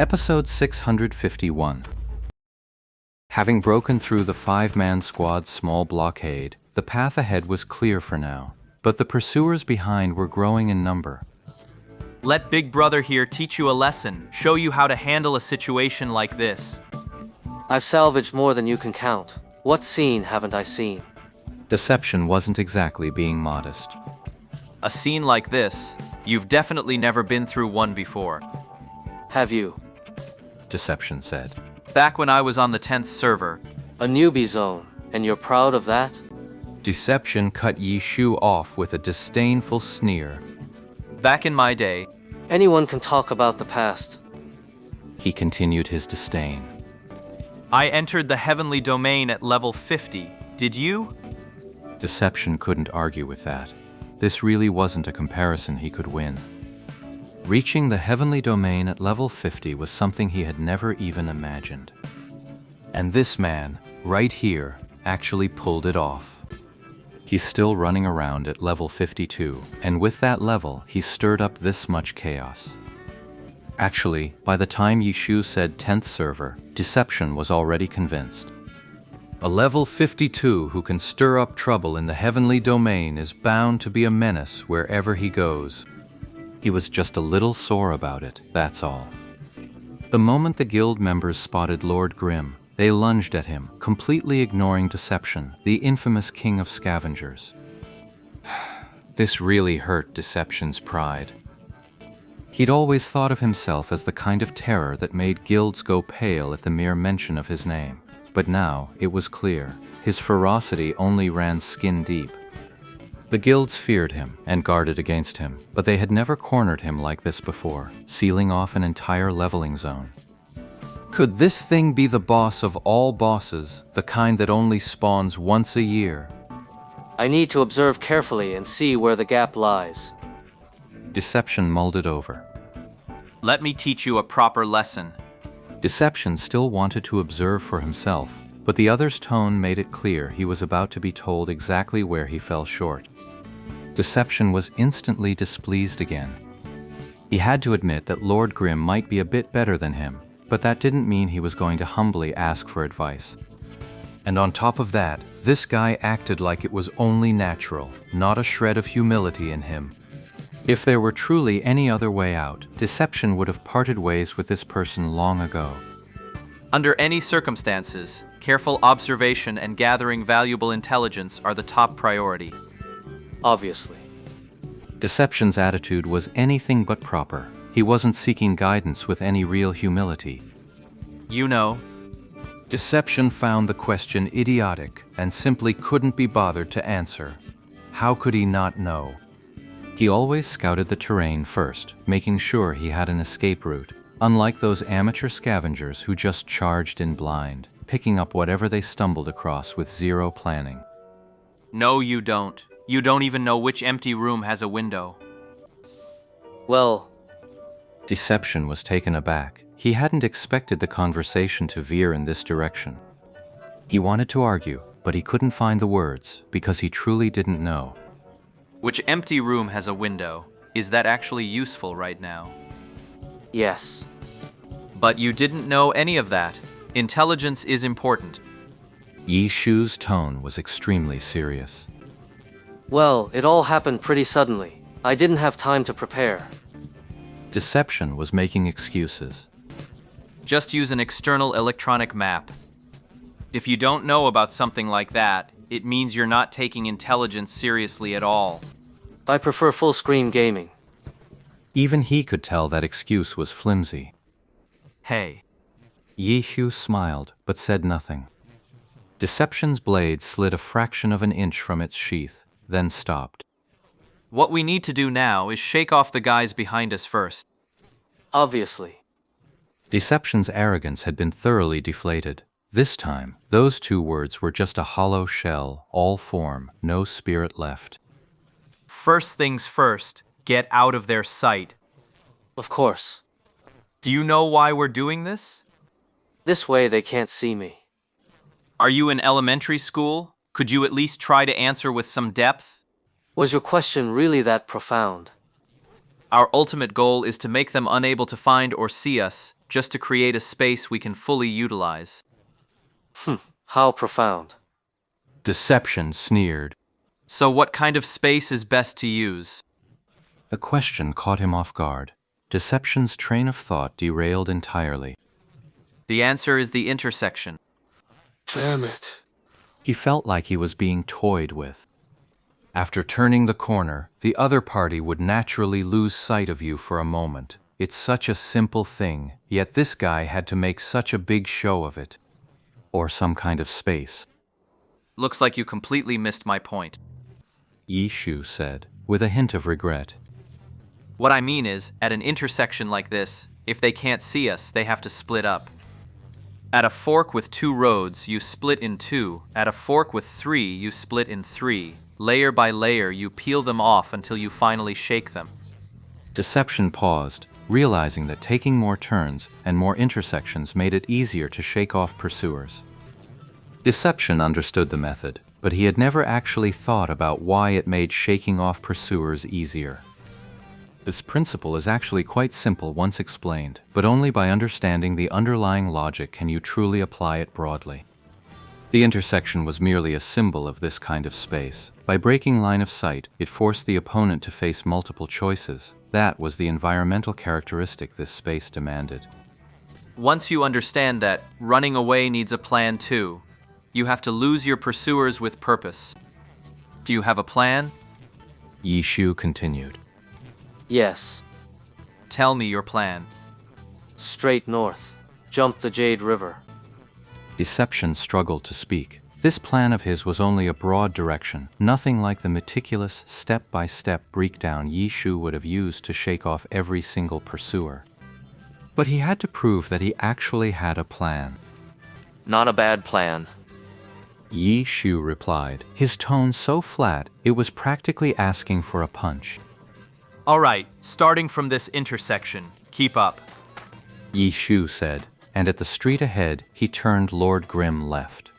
Episode 651. Having broken through the five-man squad's small blockade, the path ahead was clear for now, but the pursuers behind were growing in number. Let Big Brother here teach you a lesson, show you how to handle a situation like this. I've salvaged more than you can count. What scene haven't I seen? Deception wasn't exactly being modest. A scene like this, you've definitely never been through one before. Have you? Deception said. Back when I was on the 10th server. A newbie zone, and you're proud of that? Deception cut Yi Shu off with a disdainful sneer. Back in my day. Anyone can talk about the past. He continued his disdain. I entered the heavenly domain at level 50. Did you? Deception couldn't argue with that. This really wasn't a comparison he could win. Reaching the heavenly domain at level 50 was something he had never even imagined. And this man, right here, actually pulled it off. He's still running around at level 52, and with that level, he stirred up this much chaos. Actually, by the time Yi Shu said 10th server, Deception was already convinced. A level 52 who can stir up trouble in the heavenly domain is bound to be a menace wherever he goes. He was just a little sore about it, that's all. The moment the guild members spotted Lord Grimm, they lunged at him, completely ignoring Deception, the infamous king of scavengers. This really hurt Deception's pride. He'd always thought of himself as the kind of terror that made guilds go pale at the mere mention of his name. But now, it was clear, his ferocity only ran skin deep. The guilds feared him and guarded against him, but they had never cornered him like this before, sealing off an entire leveling zone. Could this thing be the boss of all bosses, the kind that only spawns once a year? I need to observe carefully and see where the gap lies. Deception mulled it over. Let me teach you a proper lesson. Deception still wanted to observe for himself, but the other's tone made it clear he was about to be told exactly where he fell short. Deception was instantly displeased again. He had to admit that Lord Grimm might be a bit better than him, but that didn't mean he was going to humbly ask for advice. And on top of that, this guy acted like it was only natural, not a shred of humility in him. If there were truly any other way out, Deception would have parted ways with this person long ago. Under any circumstances, careful observation and gathering valuable intelligence are the top priority. Obviously. Deception's attitude was anything but proper. He wasn't seeking guidance with any real humility. You know. Deception found the question idiotic and simply couldn't be bothered to answer. How could he not know? He always scouted the terrain first, making sure he had an escape route, unlike those amateur scavengers who just charged in blind, picking up whatever they stumbled across with zero planning. No, you don't. You don't even know which empty room has a window. Well, Deception was taken aback. He hadn't expected the conversation to veer in this direction. He wanted to argue, but he couldn't find the words because he truly didn't know. Which empty room has a window? Is that actually useful right now? yes. But you didn't know any of that. Intelligence is important. Yi Shu's tone was extremely serious. Well, it all happened pretty suddenly. I didn't have time to prepare. Deception was making excuses. Just use an external electronic map. If you don't know about something like that, it means you're not taking intelligence seriously at all. I prefer full-screen gaming. Even he could tell that excuse was flimsy. Hey. Yi Shu smiled, but said nothing. Deception's blade slid a fraction of an inch from its sheath, then stopped. What we need to do now is shake off the guys behind us first. Obviously. Deception's arrogance had been thoroughly deflated. This time, those two words were just a hollow shell, all form, no spirit left. First things first, get out of their sight. Of course. Do you know why we're doing this? This way they can't see me. Are you in elementary school? Could you at least try to answer with some depth? Was your question really that profound? Our ultimate goal is to make them unable to find or see us, just to create a space we can fully utilize. How profound. Deception sneered. So what kind of space is best to use? The question caught him off guard. Deception's train of thought derailed entirely. The answer is the intersection. Damn it. He felt like he was being toyed with. After turning the corner, the other party would naturally lose sight of you for a moment. It's such a simple thing, yet this guy had to make such a big show of it. Or some kind of space. Looks like you completely missed my point. Yi Shu said, with a hint of regret. What I mean is, at an intersection like this, if they can't see us, they have to split up. At a fork with 2 roads, you split in 2. At a fork with 3, you split in 3. Layer by layer, you peel them off until you finally shake them. Deception paused, realizing that taking more turns and more intersections made it easier to shake off pursuers. Deception understood the method, but he had never actually thought about why it made shaking off pursuers easier. This principle is actually quite simple once explained, but only by understanding the underlying logic can you truly apply it broadly. The intersection was merely a symbol of this kind of space. By breaking line of sight, it forced the opponent to face multiple choices. That was the environmental characteristic this space demanded. Once you understand that, running away needs a plan too. You have to lose your pursuers with purpose. Do you have a plan? Yi Shu continued. Yes. Tell me your plan. Straight north. Jump the Jade River. Deception struggled to speak. This plan of his was only a broad direction, nothing like the meticulous, step-by-step breakdown Yi Shu would have used to shake off every single pursuer. But he had to prove that he actually had a plan. Not a bad plan. Yi Shu replied, his tone so flat it was practically asking for a punch. All right, starting from this intersection. Keep up. Yi Shu said, and at the street ahead he turned Lord Grimm left.